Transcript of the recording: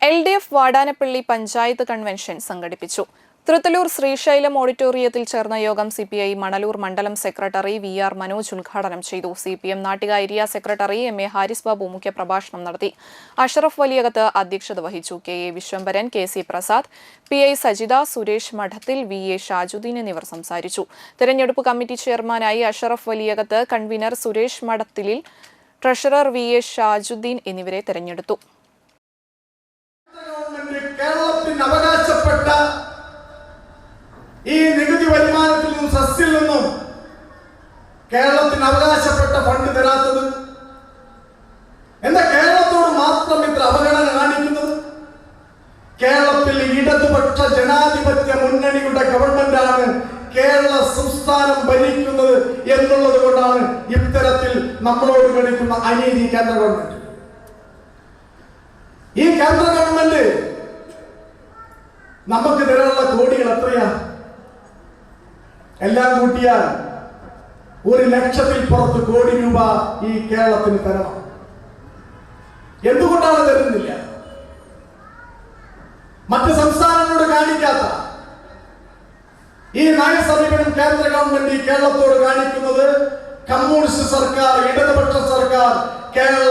LDF Vadanappally panchayat convention സംഘടിപ്പിച്ചു. തൃത്തലൂർ ശ്രീശൈലം ഓഡിറ്റോറിയത്തിൽ ചേർന്ന യോഗം CPI മണലൂർ മണ്ഡലം സെക്രട്ടറി VR മനോജ് ഉദ്ഘാടനം ചെയ്തു. CPM Nattika area secretary MA Haris Babu മുഖ്യപ്രഭാഷണം നടത്തി. അഷറഫ് വലിയകത്ത് അധ്യക്ഷത വഹിച്ചു. KA Vishwambharan, KC Prasad, PI Sajitha, Suresh മഠത്തിൽ, VA ഷാജുദ്ദീൻ എന്നിവർ സംസാരിച്ചു. തെരഞ്ഞെടുപ്പ് കമ്മിറ്റി ചെയർമാനായി അഷറഫ് വലിയകത്ത്, കൺവീനർ സുരേഷ് മഠത്തിലിൽ, ട്രഷറർ VA ഷാജുദ്ദീൻ എന്നിവരെ തെരഞ്ഞെടുത്തു. കേരളത്തിന് അവകാശപ്പെട്ട ഈ നികുതി വരുമാനത്തിൽ നിന്നും സെസ്സിൽ നിന്നും കേരളത്തിന് അവകാശപ്പെട്ട ഫണ്ട് തരാത്തത് എന്താ? കേരളത്തോട് മാത്രം ഇത്ര അവഗണന കാണിക്കുന്നത്? കേരളത്തിൽ ഇടതുപക്ഷ ജനാധിപത്യ മുന്നണിയുടെ ഗവൺമെന്റാണ് കേരള സംസ്ഥാനം ഭരിക്കുന്നത് എന്നുള്ളത് കൊണ്ടാണ് ഇത്തരത്തിൽ നമ്മളോട് കാണിക്കുന്ന അനീതി കേന്ദ്ര ഗവൺമെന്റ്. ഈ കേന്ദ്ര ഗവൺമെന്റ് നമുക്ക് തരാനുള്ള കോടികൾ എത്രയാ? എല്ലാം കൂട്ടിയാൽ 1 ലക്ഷത്തിൽ പുറത്ത് കോടി രൂപ ഈ കേരളത്തിന് തരണം. എന്തുകൊണ്ടാണ് തരുന്നില്ല? മറ്റ് സംസ്ഥാനങ്ങളോട് കാണിക്കാത്ത ഈ നയസമീപനം കേന്ദ്ര ഗവൺമെന്റ് ഈ കേരളത്തോട് കാണിക്കുന്നത് കമ്മ്യൂണിസ്റ്റ് സർക്കാർ, ഇടതുപക്ഷ സർക്കാർ കേരള